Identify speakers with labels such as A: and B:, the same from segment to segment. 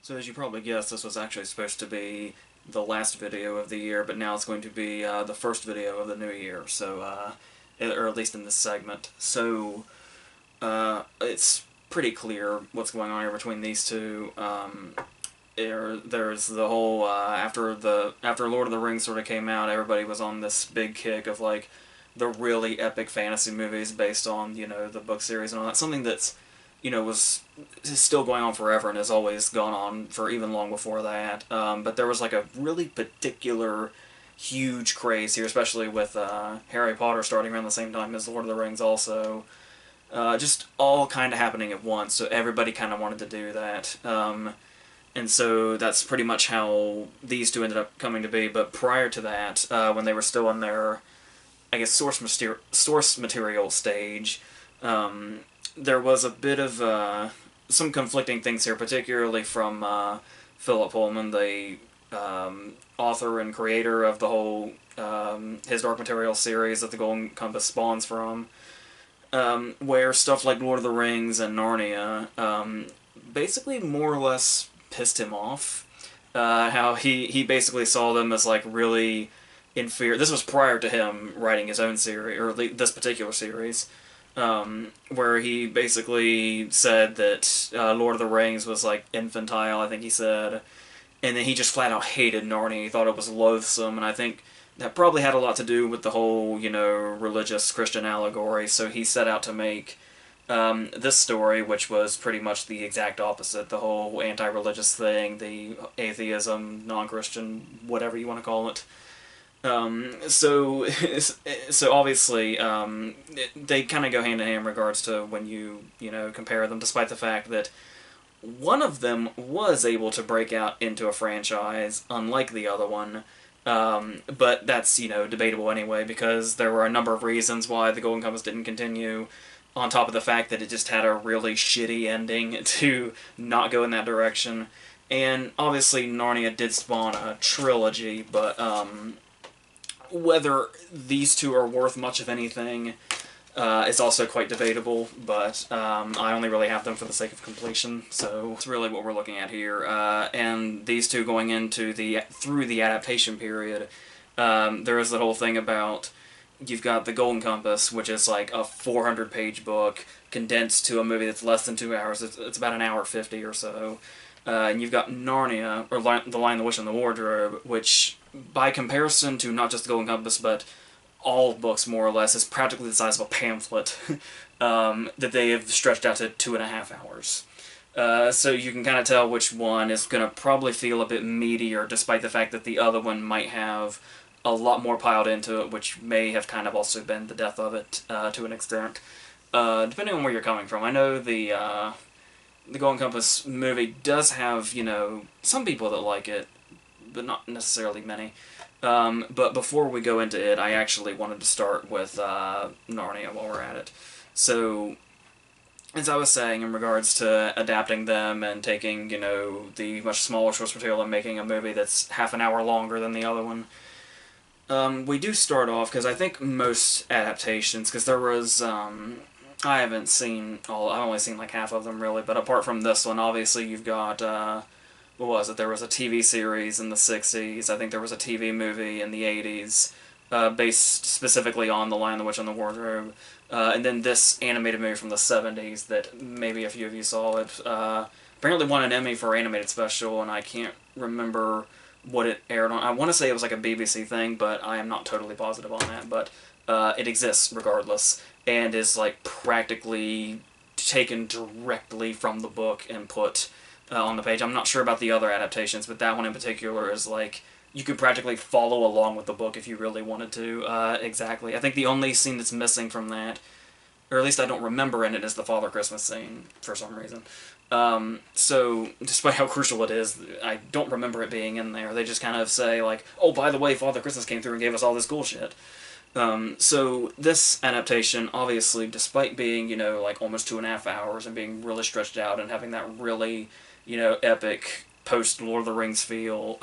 A: So as you probably guessed, this was actually supposed to be the last video of the year, but now it's going to be the first video of the new year, so, or at least in this segment. So, it's pretty clear what's going on here between these two. There's the whole, after Lord of the Rings sort of came out, everybody was on this big kick of, like, the really epic fantasy movies based on, the book series and all that. Something that's is still going on forever and has always gone on for even long before that. But there was like a really particular huge craze here, especially with Harry Potter starting around the same time as Lord of the Rings also. Just all kind of happening at once, so everybody kind of wanted to do that. And so that's pretty much how these two ended up coming to be. But prior to that, when they were still in their, I guess, source material stage, there was a bit of some conflicting things here, particularly from Philip Pullman, the author and creator of the whole his Dark Material series that the Golden Compass spawns from, where stuff like Lord of the Rings and Narnia basically more or less pissed him off. How he basically saw them as like really inferior. This was prior to him writing his own series, or this particular series. Where he basically said that Lord of the Rings was like infantile, I think he said, and then he just flat out hated Narnia. He thought it was loathsome, and I think that probably had a lot to do with the whole, religious Christian allegory. So he set out to make this story, which was pretty much the exact opposite, the whole anti-religious thing, the atheism, non-Christian, whatever you want to call it. So obviously, they kind of go hand in hand in regards to when you compare them, despite the fact that one of them was able to break out into a franchise, unlike the other one. But that's, debatable anyway, because there were a number of reasons why the Golden Compass didn't continue, on top of the fact that it just had a really shitty ending to not go in that direction. And obviously Narnia did spawn a trilogy, but, whether these two are worth much of anything is also quite debatable, but I only really have them for the sake of completion, so it's really what we're looking at here. And these two going into through the adaptation period, there is the whole thing about you've got the Golden Compass, which is like a 400-page book condensed to a movie that's less than 2 hours. It's about an hour 50 or so. And you've got Narnia, or The Lion, the Witch, and the Wardrobe, which, by comparison to not just the Golden Compass, but all books, more or less, is practically the size of a pamphlet that they have stretched out to 2.5 hours. So you can kind of tell which one is going to probably feel a bit meatier, despite the fact that the other one might have a lot more piled into it, which may have kind of also been the death of it, to an extent. Depending on where you're coming from. I know the Golden Compass movie does have, some people that like it, but not necessarily many. But before we go into it, I actually wanted to start with Narnia while we're at it. So, as I was saying, in regards to adapting them and taking, the much smaller source material and making a movie that's half an hour longer than the other one, we do start off, because I think most adaptations, because there was, I haven't seen all, I've only seen like half of them really, but apart from this one, obviously you've got, what was it, there was a TV series in the 60s, I think there was a TV movie in the 80s, based specifically on The Lion, the Witch, and the Wardrobe, and then this animated movie from the 70s that maybe a few of you saw it, apparently won an Emmy for animated special, and I can't remember what it aired on. I want to say it was like a BBC thing, but I am not totally positive on that, but it exists regardless, and is like practically taken directly from the book and put on the page. I'm not sure about the other adaptations, but that one in particular is like, you could practically follow along with the book if you really wanted to, exactly. I think the only scene that's missing from that, or at least I don't remember in it, is the Father Christmas scene, for some reason. So, despite how crucial it is, I don't remember it being in there. They just kind of say, like, oh, by the way, Father Christmas came through and gave us all this cool shit. So this adaptation, obviously, despite being, like almost 2.5 hours and being really stretched out and having that really, epic post-Lord of the Rings feel,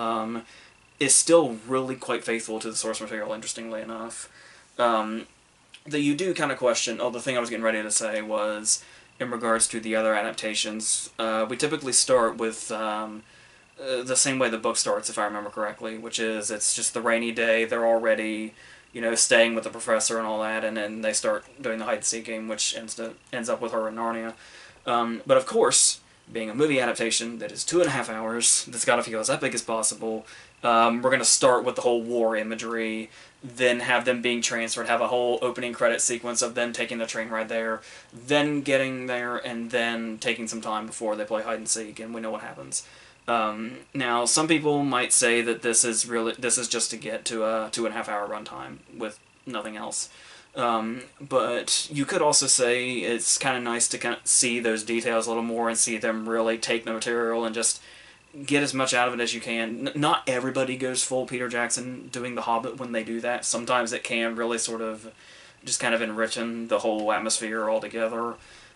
A: is still really quite faithful to the source material, interestingly enough. That you do kind of question, the thing I was getting ready to say was, in regards to the other adaptations. We typically start with the same way the book starts, if I remember correctly, which is it's just the rainy day, they're already, you know, staying with the professor and all that, and then they start doing the hide-and-seek game, which ends up with her in Narnia. But of course, being a movie adaptation that is 2.5 hours, that's got to feel as epic as possible, we're going to start with the whole war imagery, then have them being transferred, have a whole opening credit sequence of them taking the train ride there, then getting there, and then taking some time before they play hide-and-seek, and we know what happens. Now, some people might say that this is just to get to a 2.5 hour runtime with nothing else. But you could also say it's kind of nice to kind of see those details a little more and see them really take the material and just get as much out of it as you can. Not everybody goes full Peter Jackson doing The Hobbit when they do that. Sometimes it can really sort of just kind of enrichen the whole atmosphere altogether.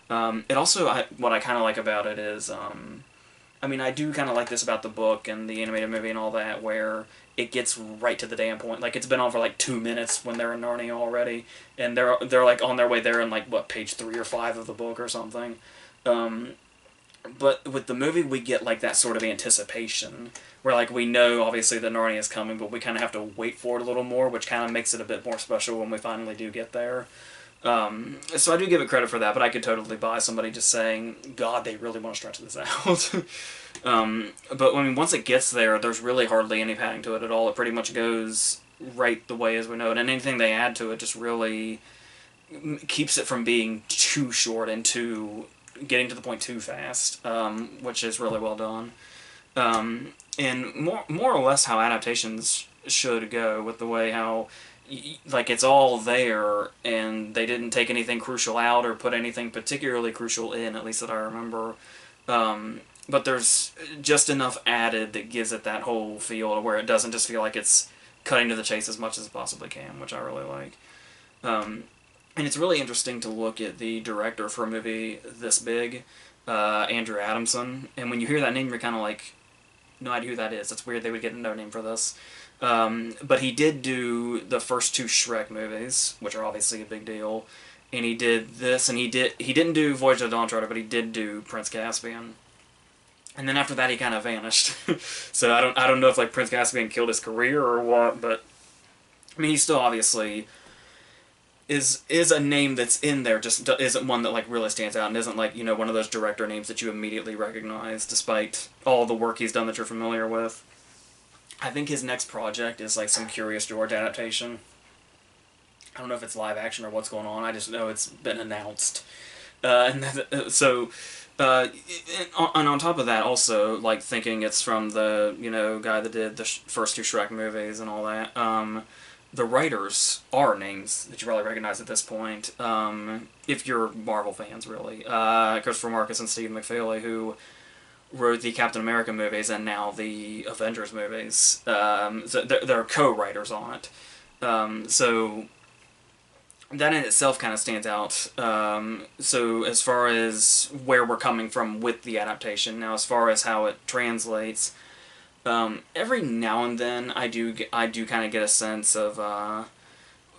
A: It also, what I kind of like about it is, I mean, I do kind of like this about the book and the animated movie and all that, where it gets right to the damn point. Like, it's been on for like 2 minutes when they're in Narnia already, and they're like on their way there in like, what, page 3 or 5 of the book or something. But with the movie, we get like that sort of anticipation, where like we know obviously that Narnia is coming, but we kind of have to wait for it a little more, which kind of makes it a bit more special when we finally do get there. So I do give it credit for that, but I could totally buy somebody just saying, God, they really want to stretch this out. But I mean, once it gets there, there's really hardly any padding to it at all. It pretty much goes right the way as we know it, and anything they add to it just really keeps it from being too short and getting to the point too fast, which is really well done. And more or less how adaptations should go, with the way how like it's all there and they didn't take anything crucial out or put anything particularly crucial in, at least that I remember. But there's just enough added that gives it that whole feel to where it doesn't just feel like it's cutting to the chase as much as it possibly can, which I really like. And it's really interesting to look at the director for a movie this big, Andrew Adamson, and when you hear that name, you're kind of like, no idea who that is. It's weird they would get a no name for this. But he did do the first 2 Shrek movies, which are obviously a big deal, and he did this, and he didn't do Voyage of the Dawn Treader, but he did do Prince Caspian. And then after that, he kind of vanished. So I don't know if like Prince Caspian killed his career or what, but I mean, he still obviously is a name that's in there, just isn't one that like really stands out and isn't like, you know, one of those director names that you immediately recognize, despite all the work he's done that you're familiar with. I think his next project is like some Curious George adaptation. I don't know if it's live action or what's going on. I just know it's been announced. And on top of that, also, like, thinking it's from the, you know, guy that did the first 2 Shrek movies and all that, the writers are names that you probably recognize at this point, if you're Marvel fans, really. Christopher Marcus and Steve McFeely, who wrote the Captain America movies and now the Avengers movies. So they're co-writers on it. So that in itself kind of stands out. So as far as where we're coming from with the adaptation, now as far as how it translates, every now and then I do kind of get a sense of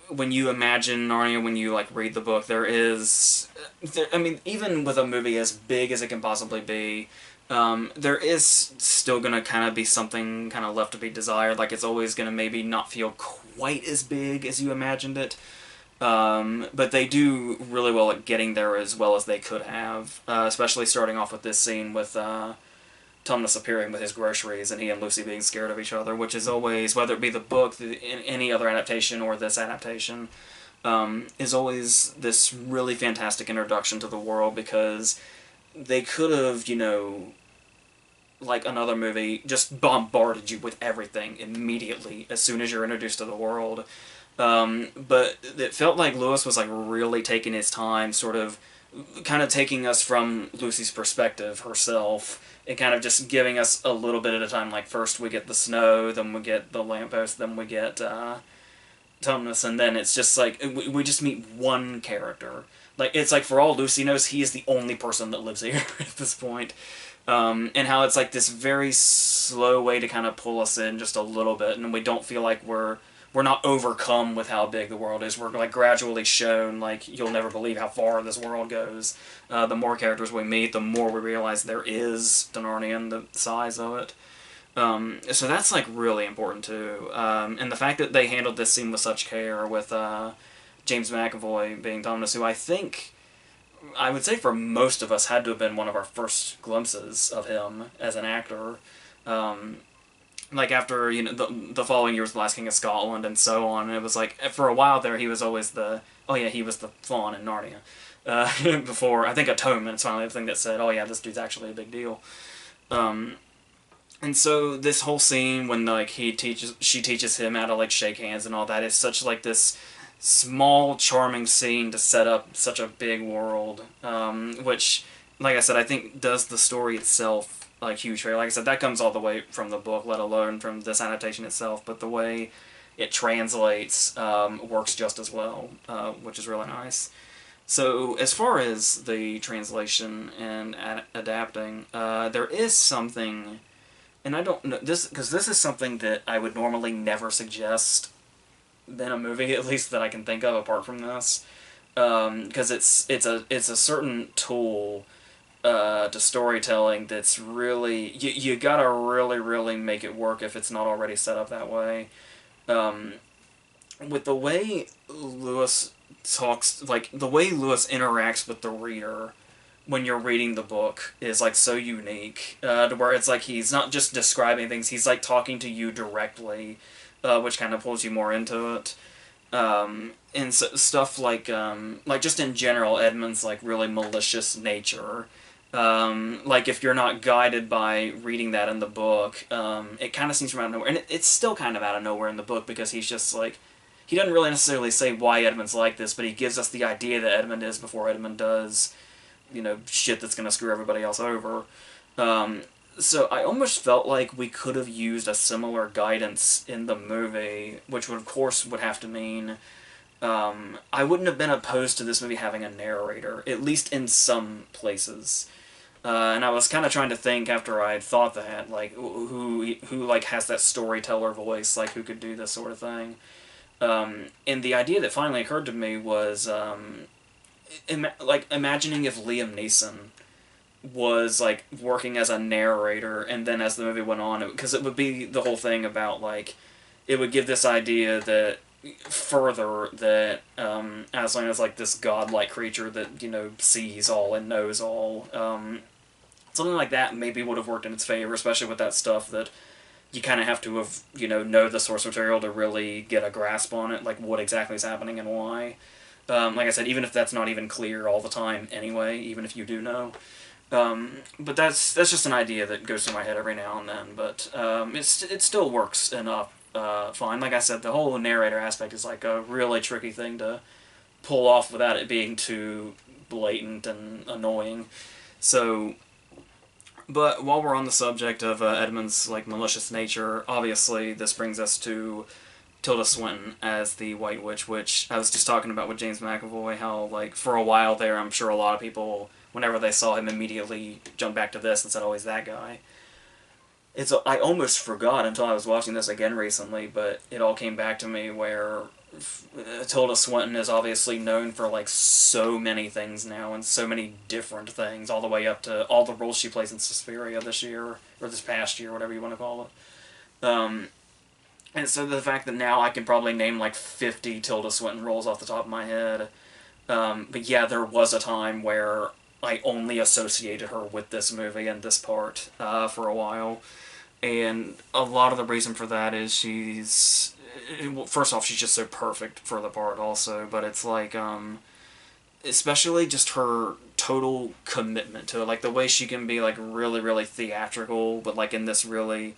A: when you imagine Narnia, when you like read the book, I mean, even with a movie as big as it can possibly be, there is still going to kind of be something kind of left to be desired. Like, it's always going to maybe not feel quite as big as you imagined it. But they do really well at getting there as well as they could have, especially starting off with this scene with Tumnus appearing with his groceries and he and Lucy being scared of each other, which is always, whether it be the book, any other adaptation, or this adaptation, is always this really fantastic introduction to the world, because they could have, you know, like another movie, just bombarded you with everything immediately as soon as you're introduced to the world. But it felt like Lewis was like really taking his time, sort of kind of taking us from Lucy's perspective herself, and kind of just giving us a little bit at a time. Like, first we get the snow, then we get the lamppost, then we get Tumnus, and then it's just like we just meet one character. Like, it's like, for all Lucy knows, he is the only person that lives here at this point. And how it's like this very slow way to kind of pull us in just a little bit, and we don't feel like we're we're not overcome with how big the world is. We're like gradually shown, like, you'll never believe how far this world goes. The more characters we meet, the more we realize there is to Narnia and the size of it. So that's like really important too. And the fact that they handled this scene with such care, with James McAvoy being Thomas, who I think, I would say for most of us, had to have been one of our first glimpses of him as an actor. Like after, you know, the following year was The Last King of Scotland and so on, and it was like, for a while there, he was always the, oh yeah, he was the faun in Narnia. Before, I think Atonement's finally the thing that said, oh yeah, this dude's actually a big deal. And so this whole scene when, like, she teaches him how to, like, shake hands and all that is such, like, this small, charming scene to set up such a big world, which, like I said, I think does the story itself like huge favor. Like I said, that comes all the way from the book, let alone from this adaptation itself, but the way it translates works just as well, which is really nice. So as far as the translation and adapting, there is something, and I don't know this because this is something that I would normally never suggest in a movie, at least that I can think of apart from this, because it's a certain tool to storytelling that's really, you gotta really make it work if it's not already set up that way. With the way Lewis talks, like the way Lewis interacts with the reader when you're reading the book is like so unique, to where it's like he's not just describing things, he's like talking to you directly, which kind of pulls you more into it. And so, stuff like just in general, Edmund's like really malicious nature. Like if you're not guided by reading that in the book, it kind of seems from out of nowhere, and it's still kind of out of nowhere in the book because he's just like, he doesn't really necessarily say why Edmund's like this, but he gives us the idea that Edmund is before Edmund does, you know, shit that's gonna screw everybody else over. So I almost felt like we could have used a similar guidance in the movie, which would, of course, would have to mean I wouldn't have been opposed to this movie having a narrator, at least in some places. And I was kind of trying to think after I had thought that, like, who like has that storyteller voice, like who could do this sort of thing. And the idea that finally occurred to me was, like, imagining if Liam Neeson was, like, working as a narrator, and then as the movie went on, because it would be the whole thing about, like, it would give this idea that, further, that Aslan is, like, this godlike creature that, you know, sees all and knows all. Something like that maybe would have worked in its favor, especially with that stuff that you kind of have to have, you know the source material to really get a grasp on it, like what exactly is happening and why. Like I said, even if that's not even clear all the time anyway, even if you do know. But that's just an idea that goes through my head every now and then, but it still works enough fine. Like I said, the whole narrator aspect is like a really tricky thing to pull off without it being too blatant and annoying. So, but while we're on the subject of Edmund's like malicious nature, obviously this brings us to Tilda Swinton as the White Witch, which I was just talking about with James McAvoy, how like for a while there I'm sure a lot of people, whenever they saw him, immediately jumped back to this and said, oh, he's that guy. I almost forgot until I was watching this again recently, but it all came back to me where Tilda Swinton is obviously known for like so many things now, and so many different things, all the way up to all the roles she plays in Suspiria this year, or this past year, whatever you want to call it. And so the fact that now I can probably name like 50 Tilda Swinton roles off the top of my head. But yeah, there was a time where I only associated her with this movie and this part for a while. And a lot of the reason for that is she's... Well, first off, she's just so perfect for the part also, but it's like... especially just her total commitment to it. Like the way she can be like really, really theatrical, but like in this really...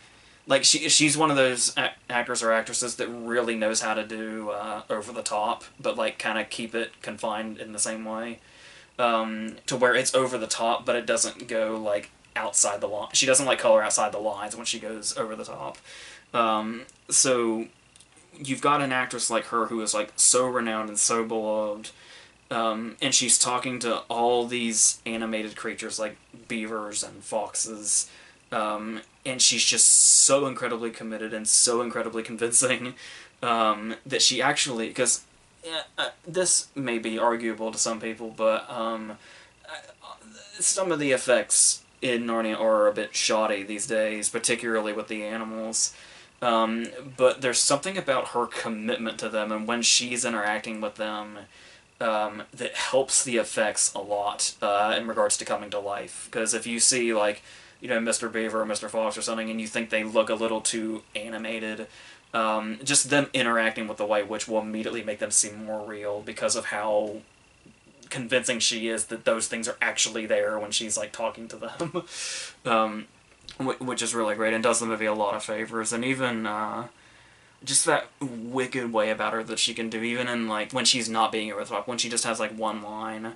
A: Like, she's one of those actors or actresses that really knows how to do over the top, but, like, kind of keep it confined in the same way. To where it's over the top, but it doesn't go, like, outside the line. She doesn't, like, color outside the lines when she goes over the top. So, you've got an actress like her who is, like, so renowned and so beloved, and she's talking to all these animated creatures, like beavers and foxes, and she's just so incredibly committed and so incredibly convincing that she actually, because this may be arguable to some people, but some of the effects in Narnia are a bit shoddy these days, particularly with the animals. But there's something about her commitment to them, and when she's interacting with them, that helps the effects a lot in regards to coming to life. Because if you see, like, Mr. Beaver or Mr. Fox or something, and you think they look a little too animated, just them interacting with the White Witch will immediately make them seem more real because of how convincing she is that those things are actually there when she's, like, talking to them. Which is really great and does the movie a lot of favors. And even just that wicked way about her that she can do, even in, like, when she's not being over the top, when she just has, like, one line.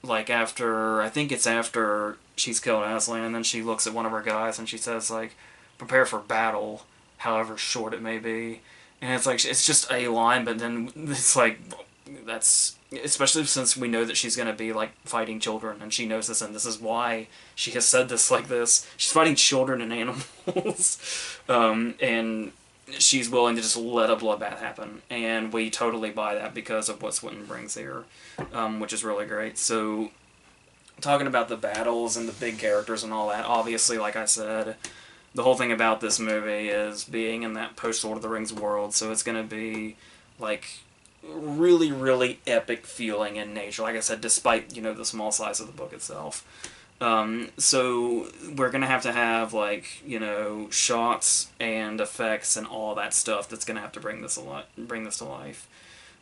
A: Like, I think it's after she's killed Aslan, and then she looks at one of her guys and she says, like, prepare for battle, however short it may be. And it's like, it's just a line, but then it's like, that's, especially since we know that she's going to be, like, fighting children, and she knows this, and this is why she has said this like this. She's fighting children and animals, and she's willing to just let a bloodbath happen, and we totally buy that because of what Swinton brings here, which is really great. So, talking about the battles and the big characters and all that, obviously, like I said, the whole thing about this movie is being in that post-Lord of the Rings world, so it's going to be, like, really, really epic feeling in nature. Like I said, despite, the small size of the book itself. So we're going to have, like, shots and effects and all that stuff that's going to have to bring this to life.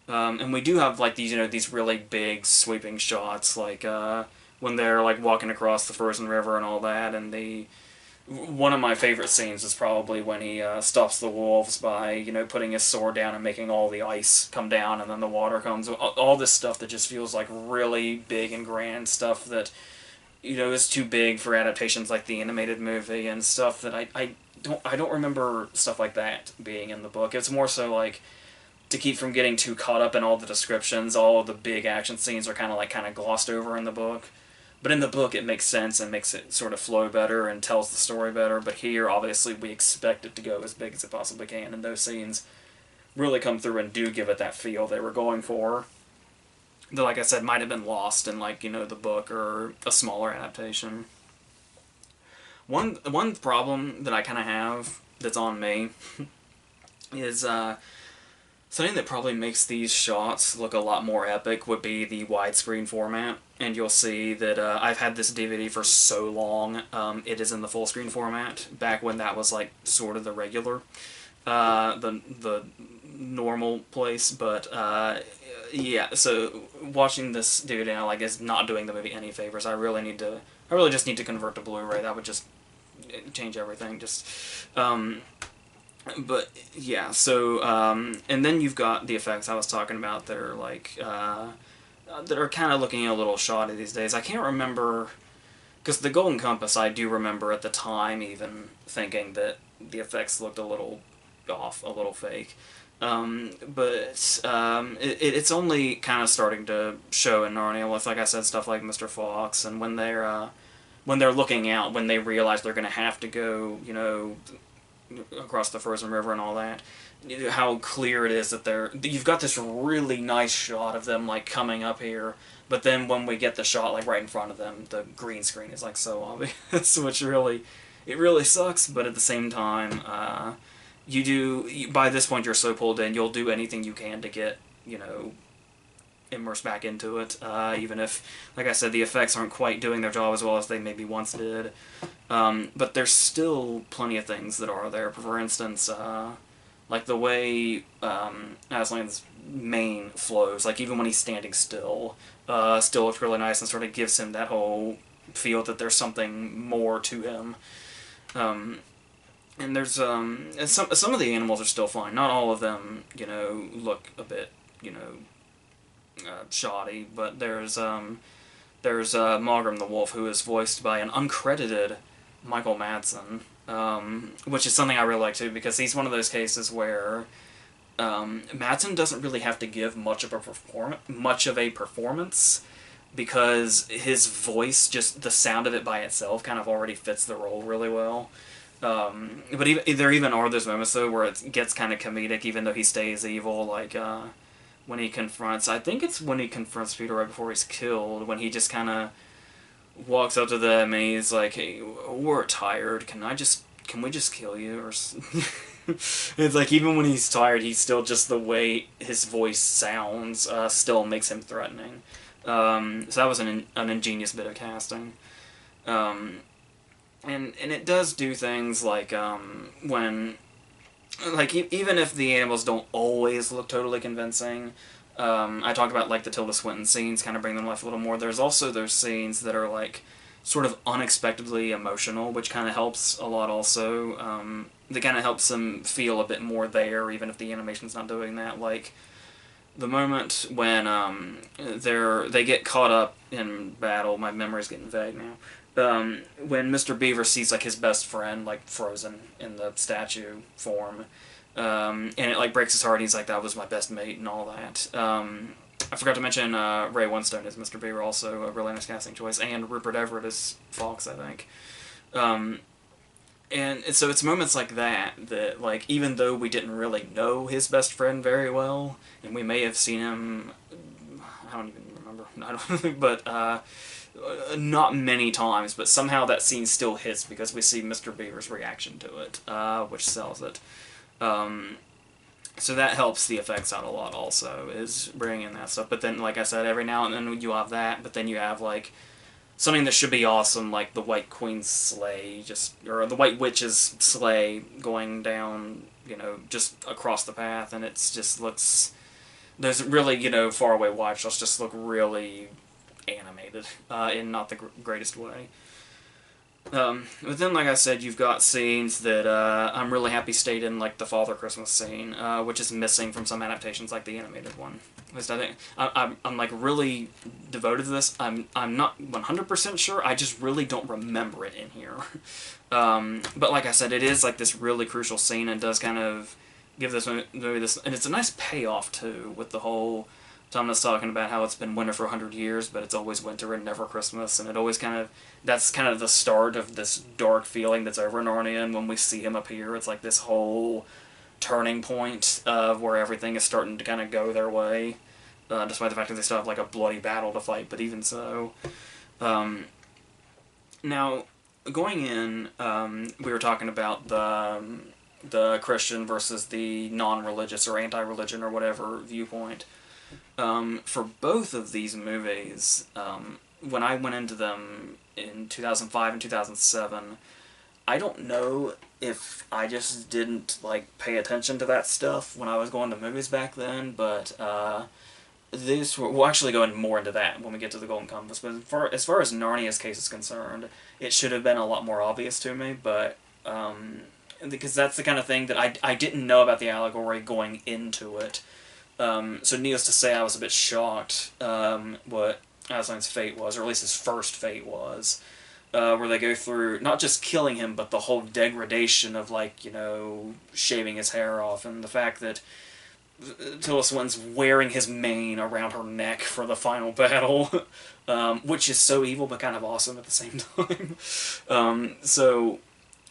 A: And we do have, like, these really big sweeping shots, like, when they're, like, walking across the frozen river and all that, and one of my favorite scenes is probably when he stops the wolves by, putting his sword down and making all the ice come down, and then the water comes. All this stuff that just feels like really big and grand stuff that, is too big for adaptations like the animated movie, and stuff that I don't remember stuff like that being in the book. It's more so like, to keep from getting too caught up in all the descriptions, all of the big action scenes are kind of glossed over in the book. But in the book, it makes sense and makes it sort of flow better and tells the story better. But here, obviously, we expect it to go as big as it possibly can. And those scenes really come through and do give it that feel they were going for. That, like I said, might have been lost in, like, the book or a smaller adaptation. One problem that I kind of have that's on me is something that probably makes these shots look a lot more epic would be the widescreen format. And you'll see that I've had this DVD for so long, it is in the full screen format, back when that was, like, sort of the regular, the normal place, but, yeah, so watching this DVD now, like, is not doing the movie any favors. I really just need to convert to Blu-ray. That would just change everything, but, yeah, so, and then you've got the effects I was talking about that are, like, that are kind of looking a little shoddy these days. I can't remember, because the Golden Compass, I do remember at the time even thinking that the effects looked a little off, a little fake. But it's only kind of starting to show in Narnia with, like I said, stuff like Mr. Fox, and when they're looking out, when they realize they're going to have to go, across the frozen river and all that, how clear it is that you've got this really nice shot of them, like, coming up here, but then when we get the shot, like, right in front of them, the green screen is, like, so obvious, which it really sucks, but at the same time, by this point you're so pulled in, you'll do anything you can to get, immersed back into it, even if, like I said, the effects aren't quite doing their job as well as they maybe once did. But there's still plenty of things that are there. For instance, like the way Aslan's mane flows, like even when he's standing still looks really nice and sort of gives him that whole feel that there's something more to him. And there's some of the animals are still fine. Not all of them, look a bit, shoddy, but there's Mogrim the Wolf, who is voiced by an uncredited Michael Madsen, which is something I really like too, because he's one of those cases where Madsen doesn't really have to give much of a performance, because his voice, just the sound of it by itself, kind of already fits the role really well. But even, there even are those moments, though, where it gets kind of comedic, even though he stays evil, like, when he confronts, I think it's when he confronts Peter right before he's killed, when he just kind of walks up to them and he's like, "Hey, we're tired. Can we just kill you?" Or it's like, even when he's tired, he's still just, the way his voice sounds still makes him threatening. So that was an ingenious bit of casting. And it does do things like when, like, even if the animals don't always look totally convincing, I talked about, like, the Tilda Swinton scenes kind of bring them to life a little more. There's also those scenes that are, like, sort of unexpectedly emotional, which kind of helps a lot also. That kind of helps them feel a bit more there, even if the animation's not doing that. Like, the moment when they get caught up in battle, my memory's getting vague now. When Mr. Beaver sees, like, his best friend, like, frozen in the statue form, and it, like, breaks his heart. He's like, "That was my best mate," and all that. I forgot to mention Ray Winstone as Mr. Beaver, also a really nice casting choice, and Rupert Everett as Fox, I think. And so it's moments like that, like, even though we didn't really know his best friend very well, and we may have seen him, I don't even remember, but not many times, but somehow that scene still hits because we see Mr. Beaver's reaction to it, which sells it. So that helps the effects out a lot also, is bringing in that stuff. But then, like I said, every now and then you have that, but then you have, like, something that should be awesome, like the White Queen's sleigh, or the White Witch's sleigh going down, just across the path, and it's just looks, those really, faraway watch shots just look really animated, in not the greatest way. But then, like I said, you've got scenes that I'm really happy stayed in, like the Father Christmas scene, which is missing from some adaptations, like the animated one. Because I think I'm like really devoted to this. I'm not 100% sure. I just really don't remember it in here. But like I said, it is like this really crucial scene, and does kind of give this movie this, and it's a nice payoff too, with the whole Thomas talking about how it's been winter for 100 years, but it's always winter and never Christmas, and it always that's kind of the start of this dark feeling that's over Narnia, and when we see him appear, it's like this whole turning point of where everything is starting to kind of go their way, despite the fact that they still have, like, a bloody battle to fight, but even so. Now, going in, we were talking about the Christian versus the non-religious or anti-religion or whatever viewpoint. For both of these movies, when I went into them in 2005 and 2007, I don't know if I just didn't, like, pay attention to that stuff when I was going to movies back then, but we'll actually go more into that when we get to the Golden Compass. But as far as Narnia's case is concerned, it should have been a lot more obvious to me, but because that's the kind of thing that I didn't know about the allegory going into it. So needless to say, I was a bit shocked what Aslan's fate was, or at least his first fate was, where they go through not just killing him, but the whole degradation of, like, shaving his hair off, and the fact that Tilda Swinton's wearing his mane around her neck for the final battle, which is so evil but kind of awesome at the same time.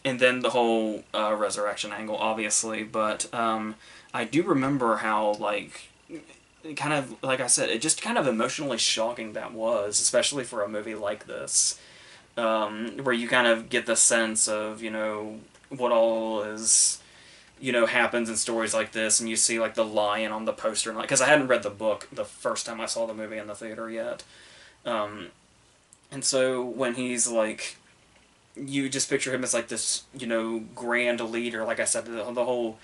A: And then the whole resurrection angle, obviously, but I do remember how, like, kind of, like I said, it just kind of emotionally shocking that was, especially for a movie like this, where you kind of get the sense of, what all is, happens in stories like this, and you see, like, the lion on the poster, and, like, because I hadn't read the book the first time I saw the movie in the theater yet, and so when he's, like, you just picture him as, like, this, grand leader. Like I said, the whole,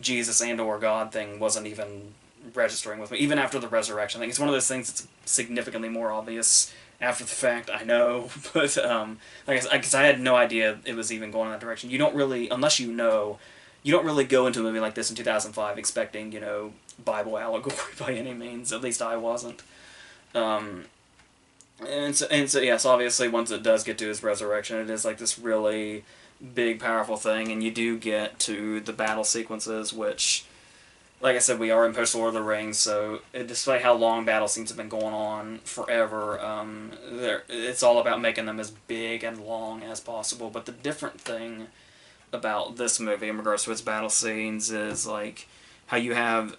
A: Jesus and or God thing wasn't even registering with me, even after the resurrection. I think it's one of those things that's significantly more obvious after the fact, I know, but, because I had no idea it was even going in that direction. You don't really, unless you know, you don't really go into a movie like this in 2005 expecting, Bible allegory by any means. At least I wasn't. And so, yes, obviously, once it does get to his resurrection, it is like this really big, powerful thing, and you do get to the battle sequences, which like I said, we are in post-Lord of the Rings, so despite how long battle scenes have been going on forever, it's all about making them as big and long as possible. But the different thing about this movie in regards to its battle scenes is, like, how you have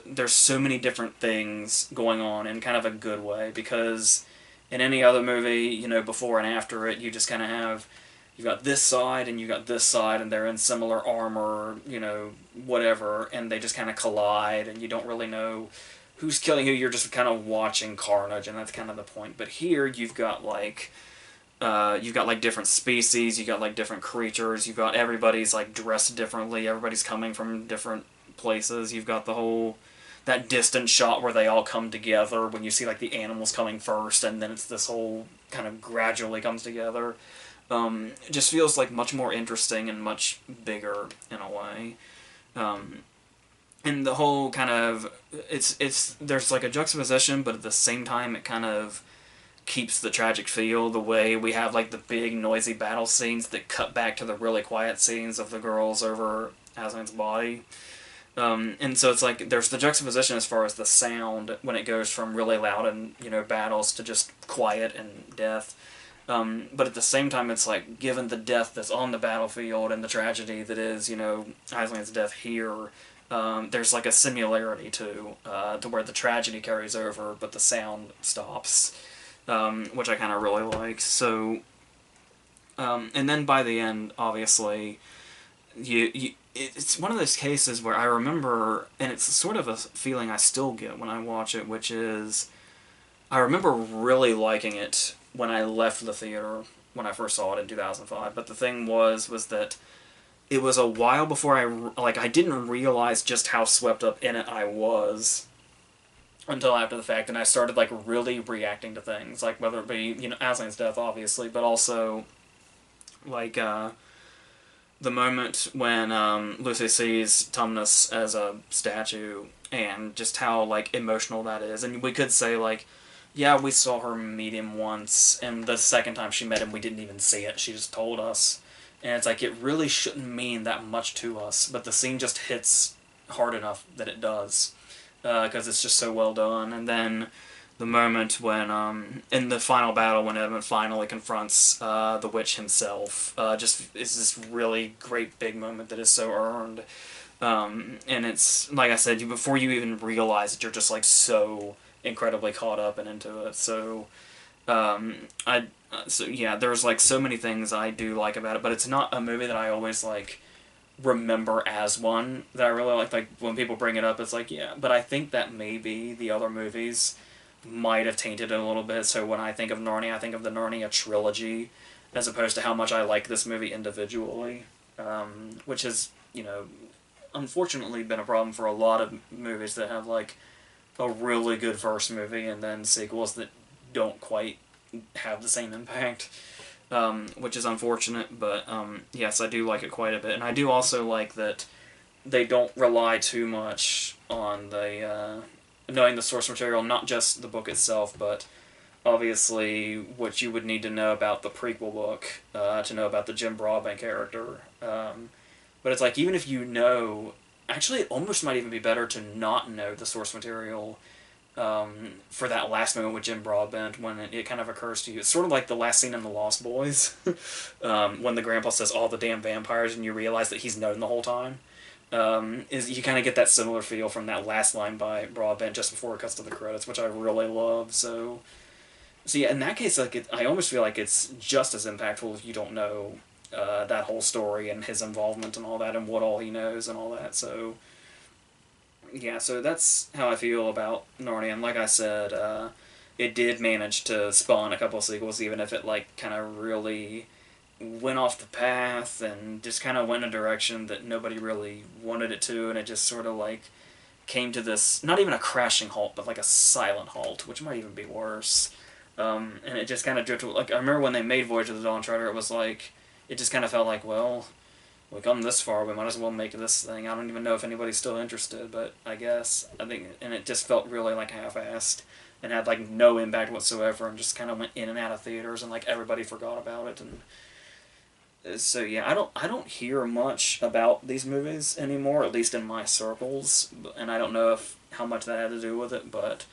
A: there's so many different things going on in kind of a good way, because in any other movie, you know, before and after it, you just kind of have, you've got this side and you've got this side, and they're in similar armor, you know, whatever, and they just kind of collide, and you don't really know who's killing who. You're just kind of watching carnage, and that's kind of the point. But here, you've got like different species, you've got like different creatures, you've got everybody's like dressed differently, everybody's coming from different places. You've got the whole, that distant shot where they all come together when you see like the animals coming first, and then it's this whole kind of gradually comes together. It just feels like much more interesting and much bigger in a way. And the whole kind of, it's there's like a juxtaposition, but at the same time it kind of keeps the tragic feel, the way we have like the big noisy battle scenes that cut back to the really quiet scenes of the girls over Aslan's body. And so it's like there's the juxtaposition as far as the sound when it goes from really loud and, you know, battles to just quiet and death. But at the same time, it's like, given the death that's on the battlefield and the tragedy that is, you know, Aslan's death here, there's like a similarity to where the tragedy carries over, but the sound stops, which I kind of really like. So, and then by the end, obviously, it's one of those cases where I remember, and it's sort of a feeling I still get when I watch it, which is, I remember really liking it when I left the theater when I first saw it in 2005, but the thing was that it was a while before I didn't realize just how swept up in it I was until after the fact, and I started, like, really reacting to things, like, whether it be, you know, Aslan's death, obviously, but also, like, the moment when Lucy sees Tumnus as a statue, and just how, like, emotional that is. And we could say, like, yeah, we saw her meet him once, and the second time she met him, we didn't even see it. She just told us. And it's like, it really shouldn't mean that much to us, but the scene just hits hard enough that it does, because it's just so well done. And then the moment when, in the final battle, when Edmund finally confronts the witch himself, just is this really great big moment that is so earned. And it's, like I said, before you even realize it, you're just, like, so incredibly caught up and into it. So, so yeah, there's, like, so many things I do like about it, but it's not a movie that I always, like, remember as one that I really like. Like, when people bring it up, it's like, yeah, but I think that maybe the other movies might have tainted it a little bit. So when I think of Narnia, I think of the Narnia trilogy, as opposed to how much I like this movie individually, which has, you know, unfortunately been a problem for a lot of movies that have, like, a really good first movie and then sequels that don't quite have the same impact, which is unfortunate, but yes, I do like it quite a bit. And I do also like that they don't rely too much on the knowing the source material, not just the book itself, but obviously what you would need to know about the prequel book to know about the Jim Broadbent character. But it's like, even if you know, actually it almost might even be better to not know the source material for that last moment with Jim Broadbent, when it kind of occurs to you. It's sort of like the last scene in The Lost Boys, when the grandpa says all the damn vampires and you realize that he's known the whole time. Is you kind of get that similar feel from that last line by Broadbent just before it cuts to the credits, which I really love. So yeah, in that case, like, I almost feel like it's just as impactful if you don't know that whole story and his involvement and all that, and what all he knows and all that. So yeah, so that's how I feel about Narnia. And like I said, it did manage to spawn a couple of sequels, even if it, like, kind of really went off the path and just kind of went a direction that nobody really wanted it to, and it just sort of, like, came to this, not even a crashing halt, but like a silent halt, which might even be worse. And it just kind of drifted. Like, I remember when they made Voyage of the Dawn Treader, it was like, it just kind of felt like, well, we come this far, we might as well make this thing. I don't even know if anybody's still interested, but I guess, I think, and it just felt really, like, half-assed, and had, like, no impact whatsoever, and just kind of went in and out of theaters, and, like, everybody forgot about it, and So yeah, I don't hear much about these movies anymore, at least in my circles, and I don't know if how much that had to do with it, but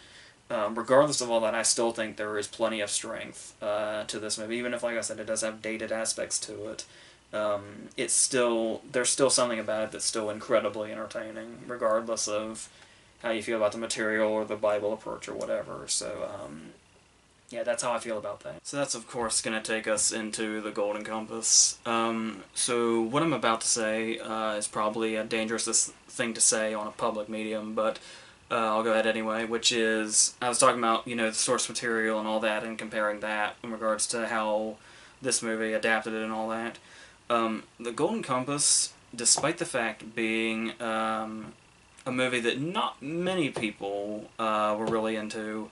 A: regardless of all that, I still think there is plenty of strength to this movie, even if, like I said, it does have dated aspects to it. It's still there's still something about it that's still incredibly entertaining, regardless of how you feel about the material or the Bible approach or whatever. So yeah, that's how I feel about that. So that's, of course, going to take us into the Golden Compass. So what I'm about to say is probably a dangerous thing to say on a public medium, but I'll go ahead anyway, which is, I was talking about, the source material and all that, and comparing that in regards to how this movie adapted it and all that. The Golden Compass, despite the fact being a movie that not many people were really into,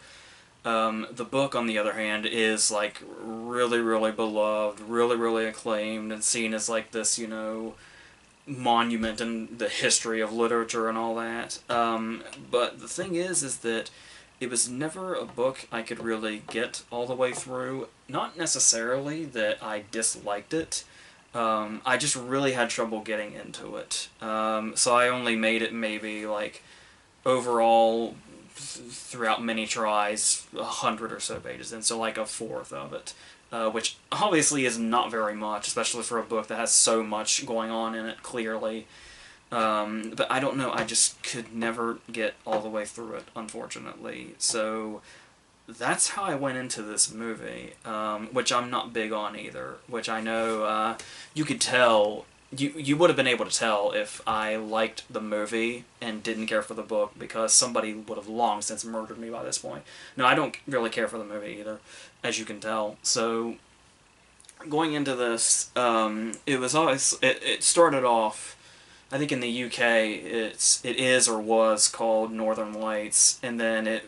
A: the book, on the other hand, is, like, really, really beloved, really, really acclaimed, and seen as, like, this, monument in the history of literature and all that. But the thing is that it was never a book I could really get all the way through. Not necessarily that I disliked it. I just really had trouble getting into it. So I only made it maybe, like, overall, throughout many tries, 100 or so pages, and so like a fourth of it, which obviously is not very much, especially for a book that has so much going on in it, clearly. But I don't know, I just could never get all the way through it, unfortunately. So that's how I went into this movie, which I'm not big on either, which I know you could tell. You would have been able to tell if I liked the movie and didn't care for the book, because somebody would have long since murdered me by this point. No, I don't really care for the movie either, as you can tell. So, going into this, it started off, I think in the UK, it is or was called Northern Lights, and then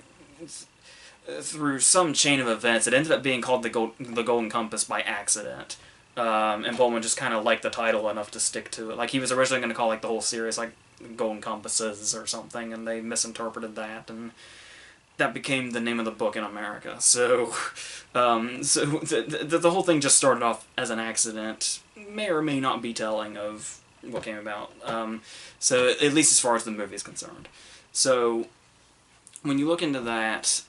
A: through some chain of events, it ended up being called the Golden Compass by accident. And Pullman just kind of liked the title enough to stick to it. Like, he was originally going to call, like, the whole series, like, Golden Compasses or something, and they misinterpreted that, and that became the name of the book in America. So, the whole thing just started off as an accident. May or may not be telling of what came about. So, at least as far as the movie is concerned. So, when you look into that,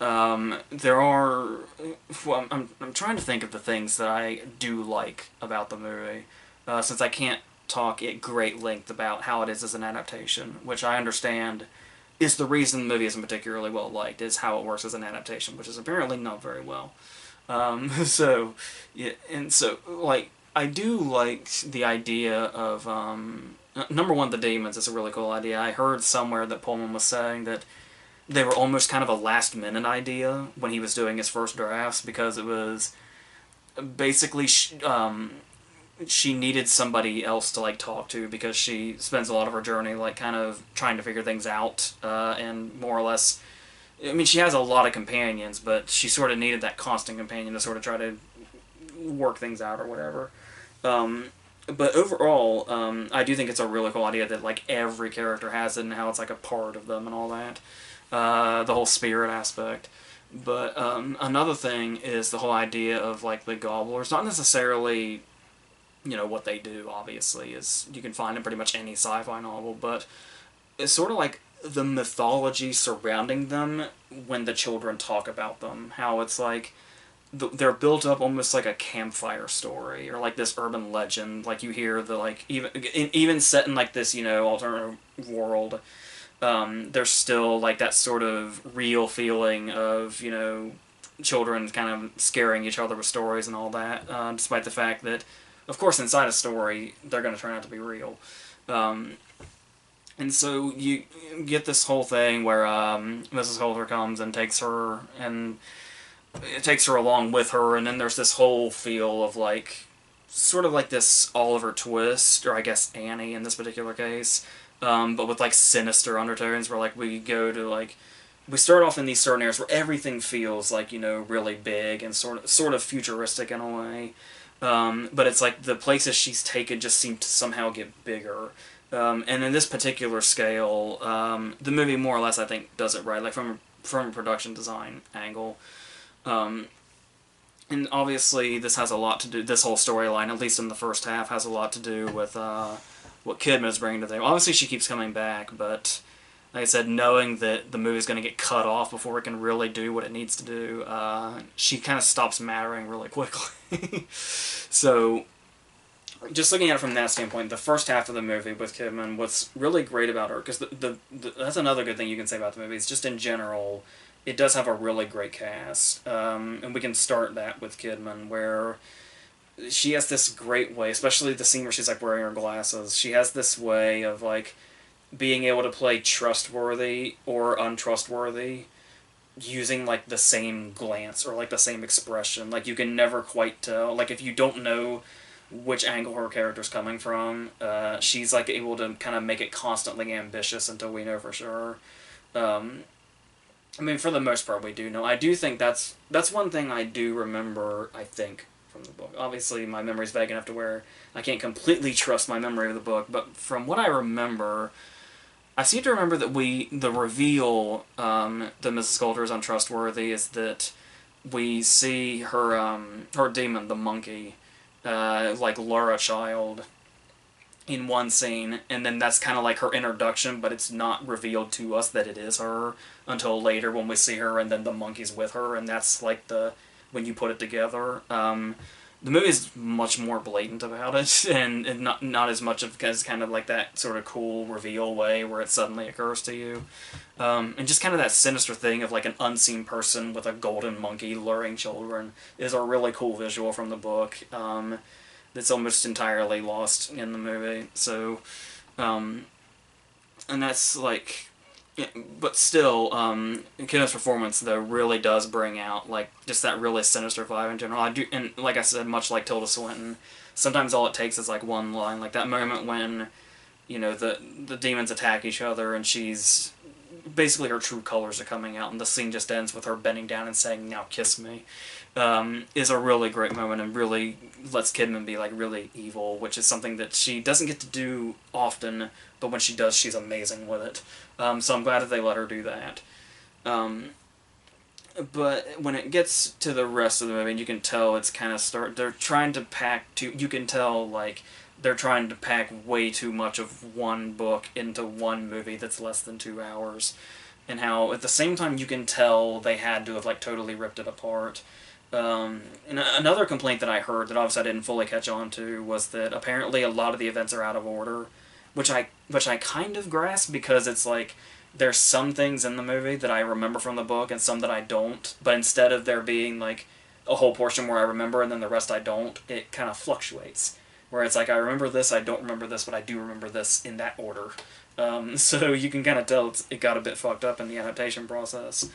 A: there are... Well, I'm trying to think of the things that I do like about the movie, since I can't talk at great length about how it is as an adaptation, which I understand is the reason the movie isn't particularly well liked, is how it works as an adaptation, which is apparently not very well. So, yeah, and so, like, I do like the idea of, number one, the demons is a really cool idea. I heard somewhere that Pullman was saying that they were almost kind of a last-minute idea when he was doing his first drafts, because it was basically she needed somebody else to, like, talk to, because she spends a lot of her journey, like, kind of trying to figure things out, and more or less, I mean, she has a lot of companions, but she sort of needed that constant companion to sort of try to work things out or whatever. But overall, I do think it's a really cool idea that, like, every character has it, and how it's, like, a part of them and all that. The whole spirit aspect. But another thing is the whole idea of, like, the gobblers. Not necessarily, what they do, obviously, is you can find in pretty much any sci-fi novel, but it's sort of like the mythology surrounding them when the children talk about them. How it's like they're built up almost like a campfire story, or like this urban legend. Like, you hear the, like, even set in, like, this, alternative world, there's still, like, that sort of real feeling of, children kind of scaring each other with stories and all that, despite the fact that, of course, inside a story, they're going to turn out to be real. And so you get this whole thing where Mrs. Holder comes and takes her, and it takes her along with her, and then there's this whole feel of, like, sort of like this Oliver Twist, or I guess Annie in this particular case, but with, like, sinister undertones, where, like, we go to, like, we start off in these certain areas where everything feels, like, really big and sort of futuristic in a way, but it's like the places she's taken just seem to somehow get bigger. And in this particular scale, the movie more or less, I think, does it right, like, from a production design angle. And obviously this has a lot to do, this whole storyline, at least in the first half, has a lot to do with what Kidman is bringing to the table. Obviously she keeps coming back, but like I said, knowing that the movie's going to get cut off before it can really do what it needs to do, she kind of stops mattering really quickly. So, just looking at it from that standpoint, the first half of the movie with Kidman, what's really great about her, because that's another good thing you can say about the movie, is just in general, it does have a really great cast. And we can start that with Kidman, where she has this great way, especially the scene where she's like wearing her glasses, she has this way of like being able to play trustworthy or untrustworthy using like the same glance or like the same expression. Like you can never quite tell. Like if you don't know which angle her character's coming from, she's like able to kind of make it constantly ambitious until we know for sure. I mean, for the most part, we do know. I do think that's one thing I do remember, I think, from the book. Obviously, my memory's vague enough to where I can't completely trust my memory of the book, but from what I remember, I seem to remember that the reveal that Mrs. Coulter is untrustworthy is that we see her demon, the monkey, like lure a child in one scene, and then that's kind of like her introduction, but it's not revealed to us that it is her until later when we see her and then the monkey's with her, and that's like when you put it together. The movie is much more blatant about it, and not as much of as kind of like that sort of cool reveal way where it suddenly occurs to you. And just kind of that sinister thing of like an unseen person with a golden monkey luring children is a really cool visual from the book. That's almost entirely lost in the movie. So, and that's like, but still, Kidman's performance though really does bring out like just that really sinister vibe in general. I do, and like I said, much like Tilda Swinton, sometimes all it takes is like one line, like that moment when, you know, the demons attack each other and she's basically her true colors are coming out, and the scene just ends with her bending down and saying, "Now kiss me." Is a really great moment and really lets Kidman be like really evil, which is something that she doesn't get to do often, but when she does, she's amazing with it. So I'm glad that they let her do that. But when it gets to the rest of the movie, you can tell it's kind of they're trying to pack you can tell like they're trying to pack way too much of one book into one movie that's less than 2 hours, and how at the same time you can tell they had to have like totally ripped it apart. And another complaint that I heard that obviously I didn't fully catch on to was that apparently a lot of the events are out of order, which I kind of grasp, because it's like there's some things in the movie that I remember from the book and some that I don't, but instead of there being like a whole portion where I remember and then the rest I don't, it kind of fluctuates. Where it's like I remember this, I don't remember this, but I do remember this in that order. So you can kind of tell it got a bit fucked up in the adaptation process.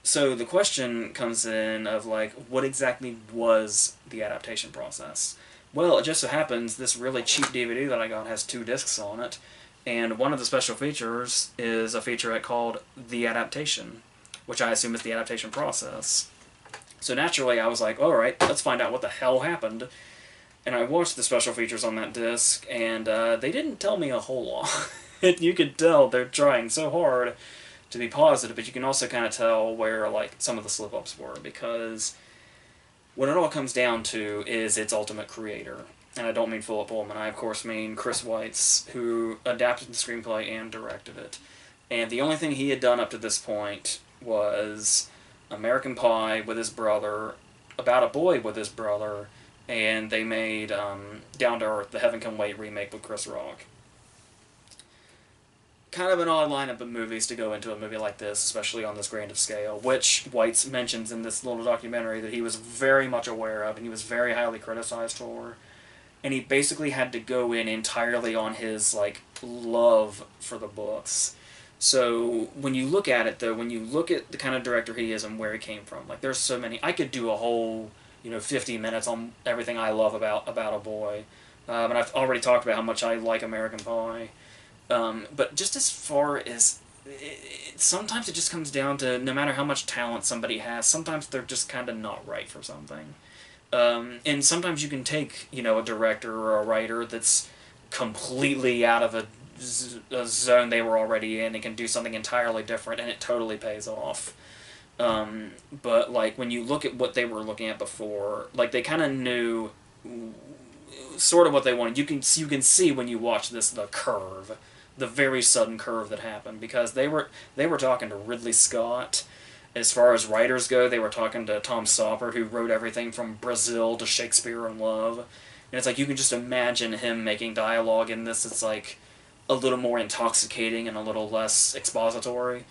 A: So the question comes in of like, what exactly was the adaptation process? Well, it just so happens this really cheap DVD that I got has 2 discs on it, and one of the special features is a featurette called The Adaptation, which I assume is the adaptation process. So naturally I was like, alright, let's find out what the hell happened. And I watched the special features on that disc, and they didn't tell me a whole lot. You could tell they're trying so hard to be positive, but you can also kind of tell where like some of the slip-ups were, because what it all comes down to is its ultimate creator. And I don't mean Philip Pullman, I of course mean Chris Weitz, who adapted the screenplay and directed it. And the only thing he had done up to this point was American Pie with his brother, About a Boy with his brother, and they made Down to Earth, the Heaven Can Wait remake with Chris Rock. Kind of an odd lineup of movies to go into a movie like this, especially on this grand of scale, which Weitz mentions in this little documentary that he was very much aware of and he was very highly criticized for. And he basically had to go in entirely on his like love for the books. So when you look at it though, when you look at the kind of director he is and where he came from, like there's so many, I could do a whole 50 minutes on everything I love about a Boy. And I've already talked about how much I like American Pie. But just as far as sometimes it just comes down to no matter how much talent somebody has, sometimes they're just kind of not right for something. And sometimes you can take, a director or a writer that's completely out of a zone they were already in and can do something entirely different, and it totally pays off. But like when you look at what they were looking at before, like they kind of knew sort of what they wanted. You can see when you watch this the curve, the very sudden curve that happened, because they were talking to Ridley Scott. As far as writers go, they were talking to Tom Stoppard, who wrote everything from Brazil to Shakespeare in Love. And it's like you can just imagine him making dialogue in this. It's like a little more intoxicating and a little less expository.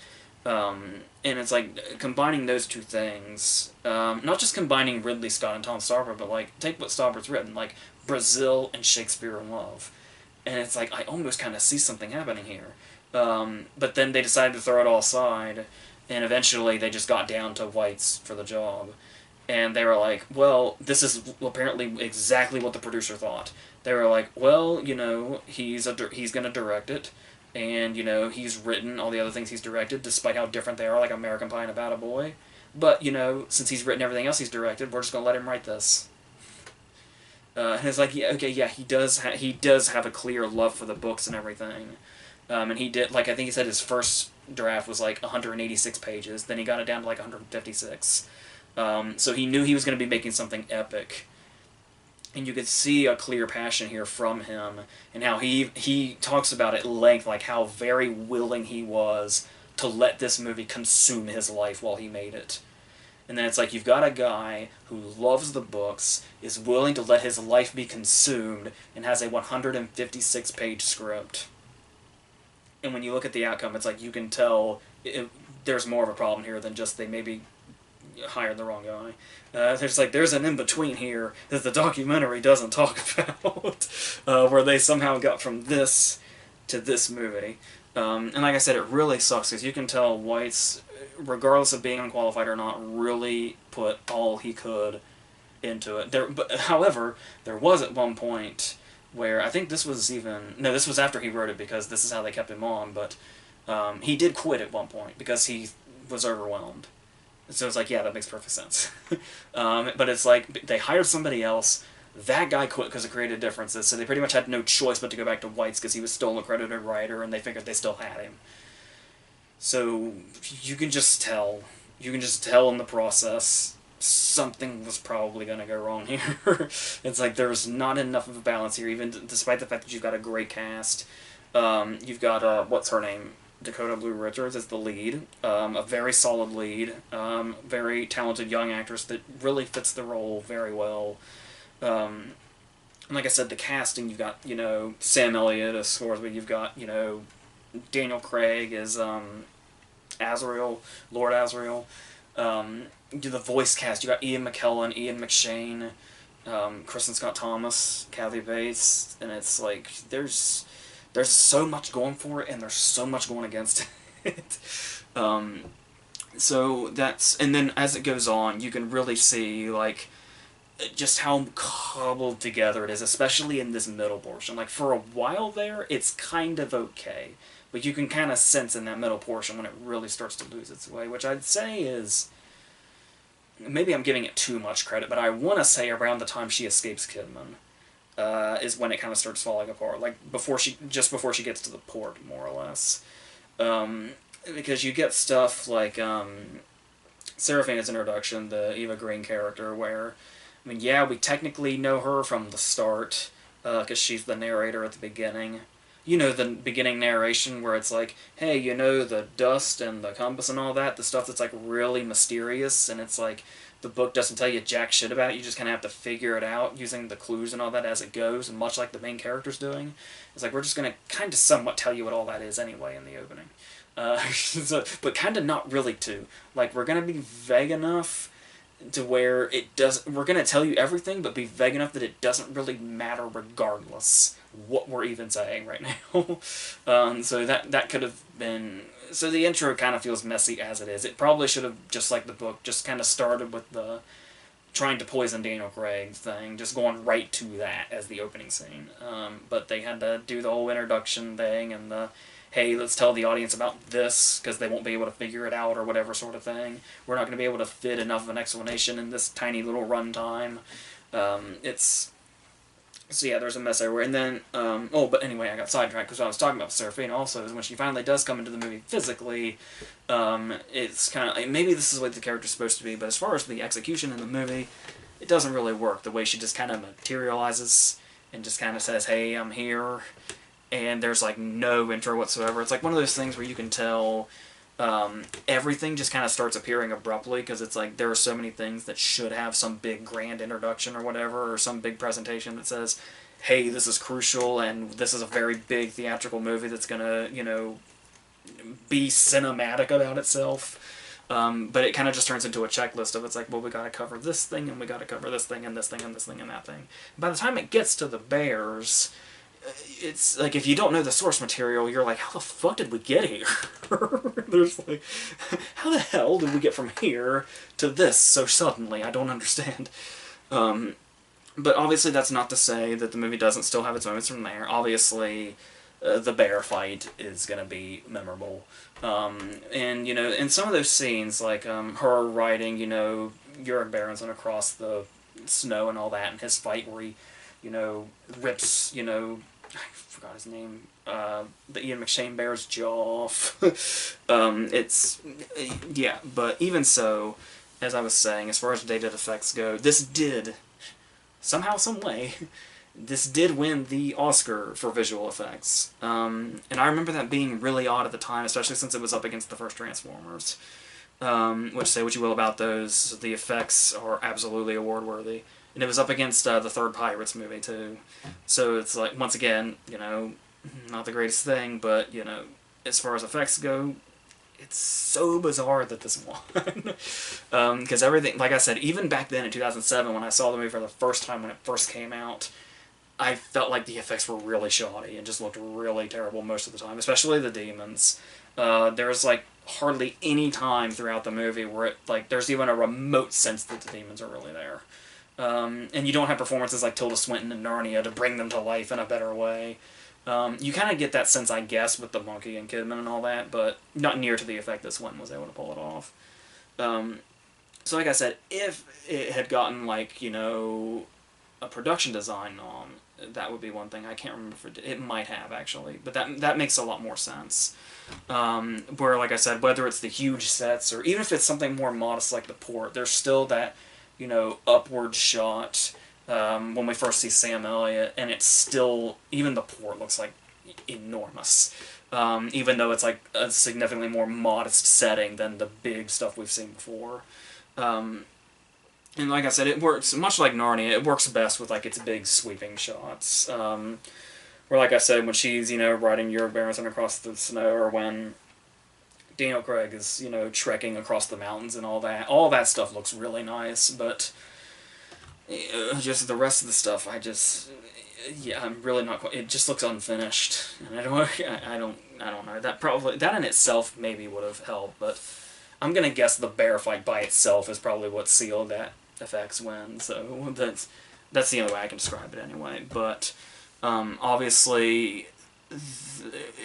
A: And it's like combining those two things, not just combining Ridley Scott and Tom Stoppard, but like take what Stoppard's written, like Brazil and Shakespeare in Love. And it's like, I almost kind of see something happening here. But then they decided to throw it all aside, and eventually they just got down to whites for the job. And they were like, well, this is apparently exactly what the producer thought. They were like, well, you know, he's going to direct it, and, you know, he's written all the other things he's directed, despite how different they are, like American Pie and About a Boy. But, you know, since he's written everything else he's directed, we're just going to let him write this. And it's like, yeah, okay, yeah, he does have a clear love for the books and everything. And he did, like, I think he said his first draft was like 186 pages, then he got it down to like 156. So he knew he was going to be making something epic. And you could see a clear passion here from him, and how he talks about at length, like how very willing he was to let this movie consume his life while he made it. And then it's like, you've got a guy who loves the books, is willing to let his life be consumed, and has a 156-page script. And when you look at the outcome, it's like you can tell there's more of a problem here than just they maybe hired the wrong guy. There's an in-between here that the documentary doesn't talk about, where they somehow got from this to this movie. And like I said, it really sucks, because you can tell Weitz, regardless of being unqualified or not, really put all he could into it. However, there was at one point where, I think this was after he wrote it, because this is how they kept him on, but he did quit at one point because he was overwhelmed. So it's like, yeah, that makes perfect sense. But it's like, they hired somebody else, that guy quit because of creative differences, so they pretty much had no choice but to go back to Weitz, because he was still an accredited writer, and they figured they still had him. So you can just tell in the process, something was probably going to go wrong here. It's like, there's not enough of a balance here, even despite the fact that you've got a great cast. You've got, what's her name? Dakota Blue Richards is the lead, a very solid lead, very talented young actress that really fits the role very well. And like I said, the casting, you've got, you know, Sam Elliott as Scoresby, you've got, you know, Daniel Craig as Azrael, Lord Azrael. The voice cast, you got Ian McKellen, Ian McShane, Kristen Scott Thomas, Kathy Bates, and it's like, there's so much going for it, and there's so much going against it. So that's, and then as it goes on, you can really see, like, just how cobbled together it is, especially in this middle portion. Like, for a while there, it's kind of okay, but you can kind of sense in that middle portion when it really starts to lose its way, which I'd say is, maybe I'm giving it too much credit, but I want to say around the time she escapes Kidman. Is when it kind of starts falling apart, like just before she gets to the port, more or less. Because you get stuff like Serafina's introduction, the Eva Green character, where, I mean, yeah, we technically know her from the start, because she's the narrator at the beginning. You know, the beginning narration where it's like, hey, you know, the dust and the compass and all that, the stuff that's like really mysterious, and it's like, the book doesn't tell you jack shit about it, you just kind of have to figure it out using the clues and all that as it goes, and much like the main character's doing. It's like, we're just going to kind of somewhat tell you what all that is anyway in the opening. But kind of not really too. Like, we're going to be vague enough to where it does. We're going to tell you everything, but be vague enough that it doesn't really matter regardless what we're even saying right now. So that could have been. So the intro kind of feels messy as it is. It probably should have, just like the book, just kind of started with the trying to poison Daniel Craig thing, just going right to that as the opening scene. But they had to do the whole introduction thing and the, hey, let's tell the audience about this, because they won't be able to figure it out or whatever sort of thing. We're not going to be able to fit enough of an explanation in this tiny little runtime. So yeah, there's a mess everywhere. And then, oh, but anyway, I got sidetracked because I was talking about Seraphina also, is when she finally does come into the movie physically, it's kind of, like, maybe this is what the character's supposed to be, but as far as the execution in the movie, it doesn't really work. The way she just kind of materializes and just kind of says, hey, I'm here, and there's like no intro whatsoever. It's like one of those things where you can tell everything just kind of starts appearing abruptly, because it's like there are so many things that should have some big grand introduction or whatever, or some big presentation that says, hey, this is crucial, and this is a very big theatrical movie that's gonna, you know, be cinematic about itself. But it kind of just turns into a checklist of, it's like, well, we gotta cover this thing, and we gotta cover this thing, and this thing, and this thing, and that thing. By the time it gets to the bears, it's like, if you don't know the source material, you're like, how the fuck did we get here? There's like, how the hell did we get from here to this so suddenly? I don't understand. But obviously that's not to say that the movie doesn't still have its moments from there. Obviously, the bear fight is going to be memorable. And, you know, in some of those scenes, like her riding, you know, Jurgen Berenson across the snow and all that, and his fight where he, you know, rips, you know, I forgot his name, the Ian McShane bear's jaw off. It's, yeah, but even so, as I was saying, as far as dated effects go, this did, somehow, some way, this did win the Oscar for visual effects. And I remember that being really odd at the time, especially since it was up against the first Transformers. Which, say what you will about those, the effects are absolutely award-worthy. And it was up against the third Pirates movie, too. So it's like, once again, you know, not the greatest thing, but, you know, as far as effects go, it's so bizarre that this won. Because everything, like I said, even back then in 2007, when I saw the movie for the first time when it first came out, I felt like the effects were really shoddy and just looked really terrible most of the time, especially the demons. There's, like, hardly any time throughout the movie where it, like, there's even a remote sense that the demons are really there. And you don't have performances like Tilda Swinton in Narnia to bring them to life in a better way. You kind of get that sense, I guess, with the monkey and Kidman and all that, but not near to the effect that Swinton was able to pull it off. So like I said, if it had gotten, like, you know, a production design nom, that would be one thing. I can't remember if it might have, actually, but that makes a lot more sense. Where, like I said, whether it's the huge sets, or even if it's something more modest like the port, there's still that, you know, upward shot when we first see Sam Elliott, and it's still, even the port looks like enormous, even though it's like a significantly more modest setting than the big stuff we've seen before. And like I said, it works, much like Narnia, it works best with like its big sweeping shots. Where, like I said, when she's, you know, riding Jurgen Berenson across the snow, or when Daniel Craig is, you know, trekking across the mountains and all that stuff looks really nice, but just the rest of the stuff, yeah, I'm really not quite, it just looks unfinished, and I don't know, that in itself maybe would have helped, but I'm gonna guess the bear fight by itself is probably what sealed that effects win, so that's the only way I can describe it anyway, but obviously,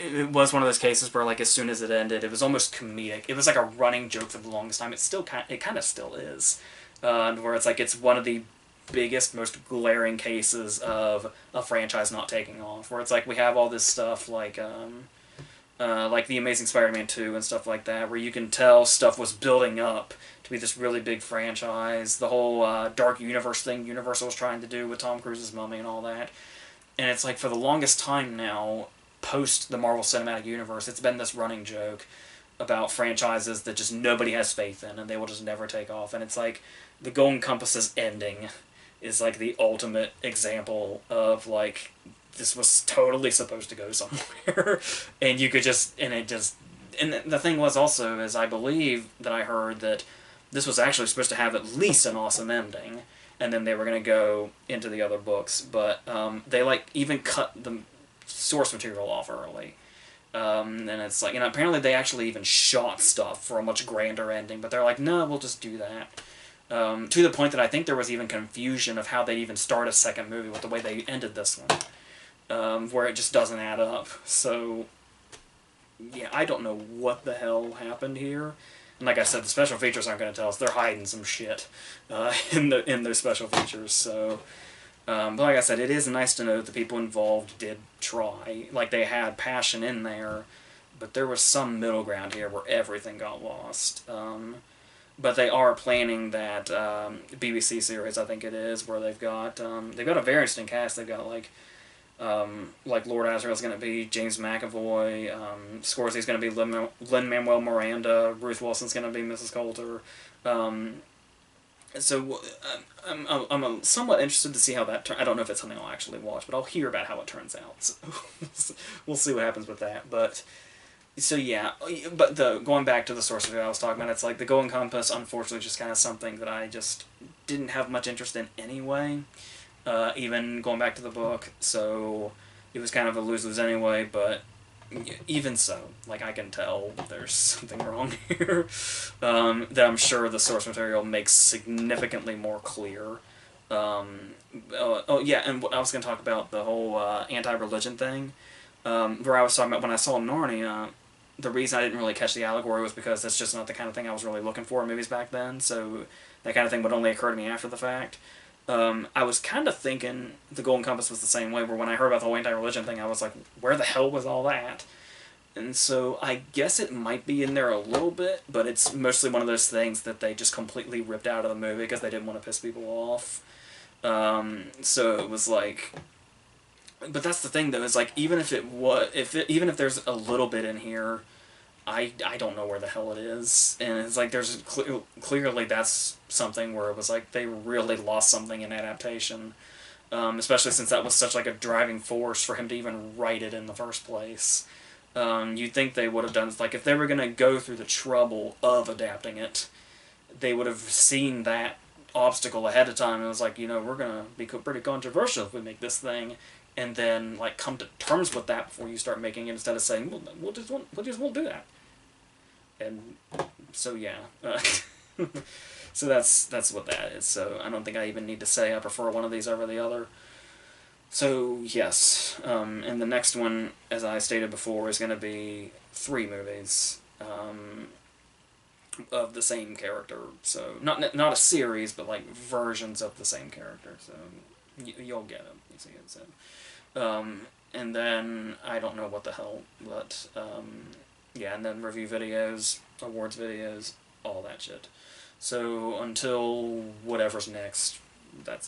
A: it was one of those cases where, like, as soon as it ended, it was almost comedic. It was like a running joke for the longest time. It kind of still is, where it's like it's one of the biggest, most glaring cases of a franchise not taking off. Where it's like we have all this stuff like The Amazing Spider-Man 2 and stuff like that, where you can tell stuff was building up to be this really big franchise. The whole Dark Universe thing Universal was trying to do with Tom Cruise's Mummy and all that. And it's like, for the longest time now, post the Marvel Cinematic Universe, it's been this running joke about franchises that just nobody has faith in, and they will just never take off. And it's like, the Golden Compass's ending is like the ultimate example of, like, this was totally supposed to go somewhere. And you could just, and the thing was also, is I believe that I heard that this was actually supposed to have at least an awesome ending, and then they were going to go into the other books, but they, like, even cut the source material off early. And it's like, you know, apparently they actually even shot stuff for a much grander ending, but they're like, no, we'll just do that. To the point that I think there was even confusion of how they'd even start a second movie with the way they ended this one, where it just doesn't add up. So, yeah, I don't know what the hell happened here. And like I said, the special features aren't going to tell us. They're hiding some shit in those special features. So, But like I said, it is nice to know that the people involved did try. Like, they had passion in there, but there was some middle ground here where everything got lost. But they are planning that BBC series, I think it is, where they've got a very interesting cast. They've got like Lord Asriel's going to be James McAvoy, Scorsese's going to be Lin-Manuel Miranda, Ruth Wilson's going to be Mrs. Coulter. So I'm somewhat interested to see how that turns. I don't know if it's something I'll actually watch, but I'll hear about how it turns out. So we'll see what happens with that. But so yeah, but going back to the source of it I was talking about, it's like the Golden Compass, unfortunately, just kind of something that I just didn't have much interest in anyway. Even going back to the book, so it was kind of a lose-lose anyway, but even so, like, I can tell there's something wrong here, that I'm sure the source material makes significantly more clear. Oh yeah, and I was going to talk about the whole anti-religion thing, where I was talking about when I saw Narnia, the reason I didn't really catch the allegory was because that's just not the kind of thing I was really looking for in movies back then, so that kind of thing would only occur to me after the fact. I was kind of thinking the Golden Compass was the same way, where when I heard about the whole anti-religion thing, I was like, where the hell was all that? And so I guess it might be in there a little bit, but it's mostly one of those things that they just completely ripped out of the movie because they didn't want to piss people off. So it was like... But that's the thing, though, is like, even if even if there's a little bit in here, I don't know where the hell it is, and it's like there's clearly that's something where it was like they really lost something in adaptation, especially since that was such like a driving force for him to even write it in the first place. You'd think they would have done, like, if they were going to go through the trouble of adapting it, they would have seen that obstacle ahead of time and was like, we're going to be pretty controversial if we make this thing, and then like come to terms with that before you start making it, instead of saying, well, we'll just won't do that. And so yeah, so that's what that is. So I don't think I even need to say I prefer one of these over the other. So yes, and the next one, as I stated before, is going to be 3 movies of the same character. So not a series, but like versions of the same character. So you'll get them. You see it. So, and then I don't know what the hell, but yeah, and then review videos, awards videos, all that shit. So until whatever's next, that's it.